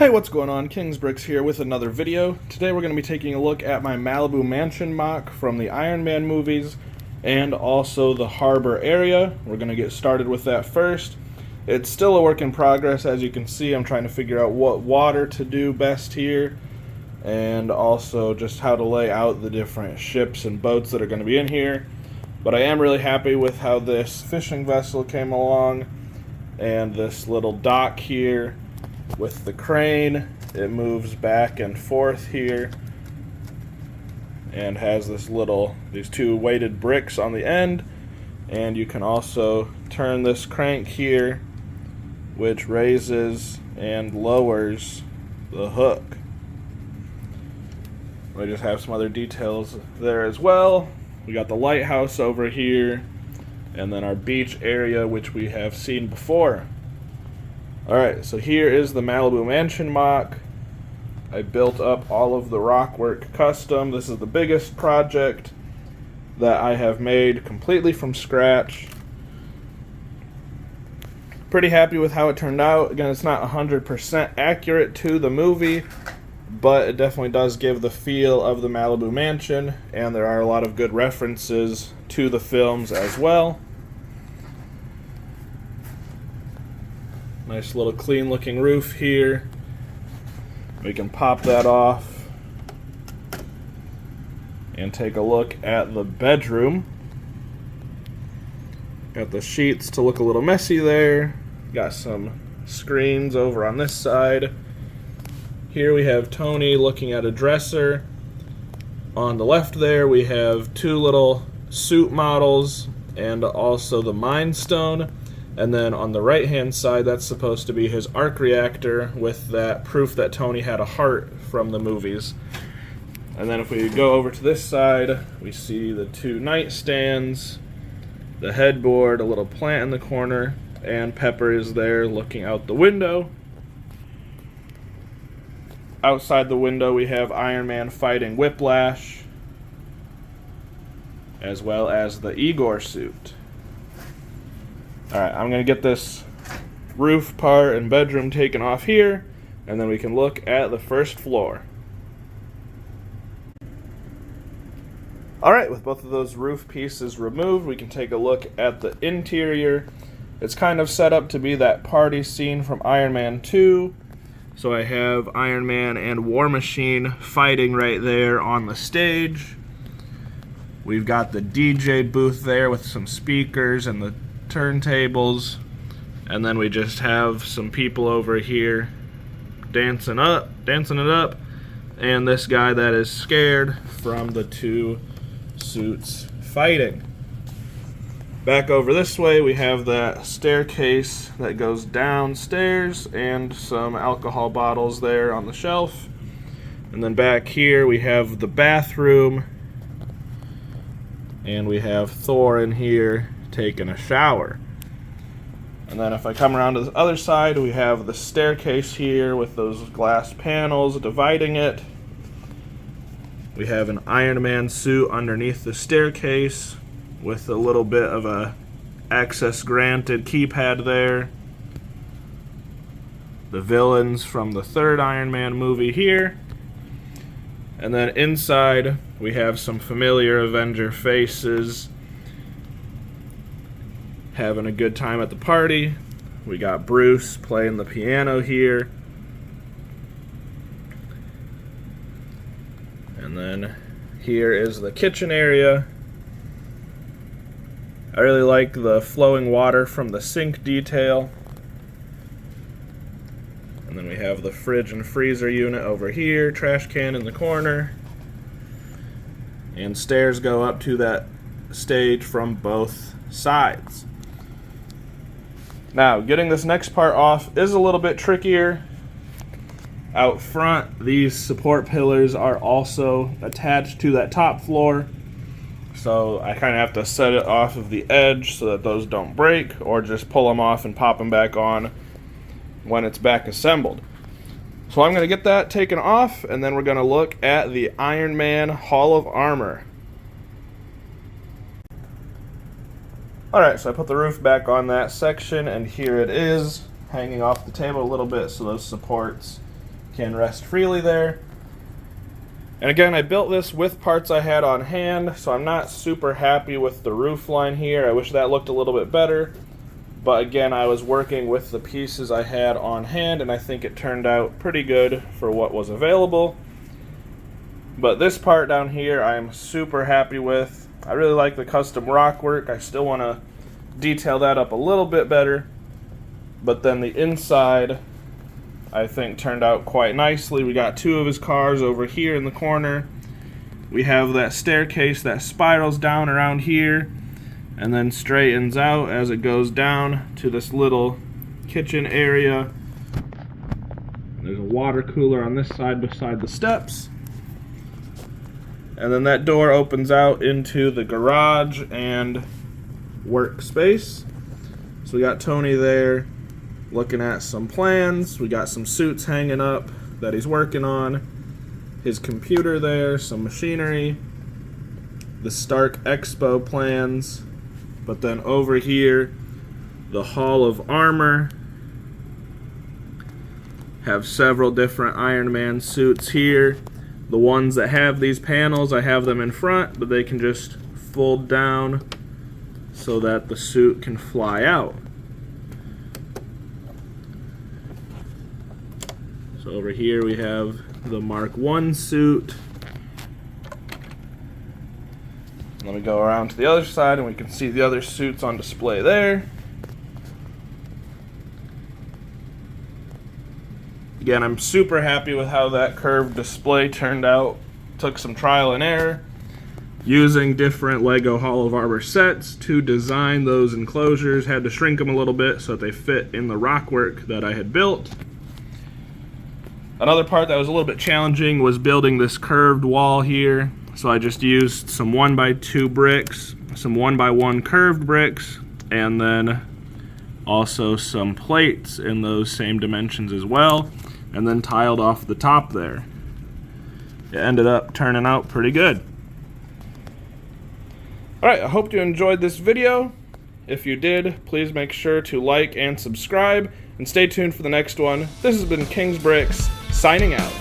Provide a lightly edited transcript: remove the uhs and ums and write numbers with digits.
Hey, what's going on? Kingsbricks here with another video. Today we're going to be taking a look at my Malibu Mansion Moc from the Iron Man movies and also the harbor area. We're going to get started with that first. It's still a work in progress. As you can see, I'm trying to figure out what water to do best here and also just how to lay out the different ships and boats that are going to be in here. But I am really happy with how this fishing vessel came along and this little dock here. With the crane, it moves back and forth here and has these two weighted bricks on the end, and you can also turn this crank here which raises and lowers the hook. We just have some other details there as well. We got the lighthouse over here and then our beach area, which we have seen before. Alright, so here is the Malibu Mansion Moc. I built up all of the rockwork custom. This is the biggest project that I have made completely from scratch. Pretty happy with how it turned out. Again, it's not 100% accurate to the movie, but it definitely does give the feel of the Malibu Mansion, and there are a lot of good references to the films as well. Nice little clean looking roof here. We can pop that off and take a look at the bedroom. Got the sheets to look a little messy there. Got some screens over on this side. Here we have Tony looking at a dresser. On the left there we have two little suit models and also the Mind Stone. And then on the right-hand side, that's supposed to be his arc reactor with that proof that Tony had a heart from the movies. And then if we go over to this side, we see the two nightstands, the headboard, a little plant in the corner, and Pepper is there looking out the window. Outside the window, we have Iron Man fighting Whiplash, as well as the Igor suit. Alright, I'm going to get this roof part and bedroom taken off here, and then we can look at the first floor. Alright, with both of those roof pieces removed, we can take a look at the interior. It's kind of set up to be that party scene from Iron Man 2. So I have Iron Man and War Machine fighting right there on the stage. We've got the DJ booth there with some speakers and the turntables, and then we just have some people over here dancing it up, and this guy that is scared from the two suits fighting. Back over this way we have that staircase that goes downstairs and some alcohol bottles there on the shelf, and then back here we have the bathroom, and we have Thor in here taking a shower. And then if I come around to the other side, we have the staircase here with those glass panels dividing it. We have an Iron Man suit underneath the staircase with a little bit of a access granted keypad there. The villains from the third Iron Man movie here. And then inside we have some familiar Avenger faces having a good time at the party. We got Bruce playing the piano here. And then here is the kitchen area. I really like the flowing water from the sink detail. And then we have the fridge and freezer unit over here, trash can in the corner. And stairs go up to that stage from both sides. Now, getting this next part off is a little bit trickier. Out front, these support pillars are also attached to that top floor, so I kind of have to set it off of the edge so that those don't break, or just pull them off and pop them back on when it's back assembled. So I'm going to get that taken off, and then we're going to look at the Iron Man Hall of Armor. Alright, so I put the roof back on that section, and here it is, hanging off the table a little bit so those supports can rest freely there. And again, I built this with parts I had on hand, so I'm not super happy with the roof line here. I wish that looked a little bit better. But again, I was working with the pieces I had on hand, and I think it turned out pretty good for what was available. But this part down here, I'm super happy with. I really like the custom rock work. I still want to detail that up a little bit better. But then the inside, I think, turned out quite nicely. We got two of his cars over here in the corner. We have that staircase that spirals down around here and then straightens out as it goes down to this little kitchen area. There's a water cooler on this side beside the steps. And then that door opens out into the garage and workspace. So we got Tony there looking at some plans. We got some suits hanging up that he's working on. His computer there, some machinery. The Stark Expo plans. But then over here, the Hall of Armor. Have several different Iron Man suits here. The ones that have these panels, I have them in front, but they can just fold down so that the suit can fly out. So over here we have the Mark I suit. Let me go around to the other side and we can see the other suits on display there. Again, I'm super happy with how that curved display turned out. Took some trial and error, using different Lego Hall of Armor sets to design those enclosures. Had to shrink them a little bit so that they fit in the rockwork that I had built. Another part that was a little bit challenging was building this curved wall here. So I just used some 1x2 bricks, some 1x1 curved bricks, and then also some plates in those same dimensions as well, and then tiled off the top there. It ended up turning out pretty good. Alright, I hope you enjoyed this video. If you did, please make sure to like and subscribe, and stay tuned for the next one. This has been King's Bricks, signing out.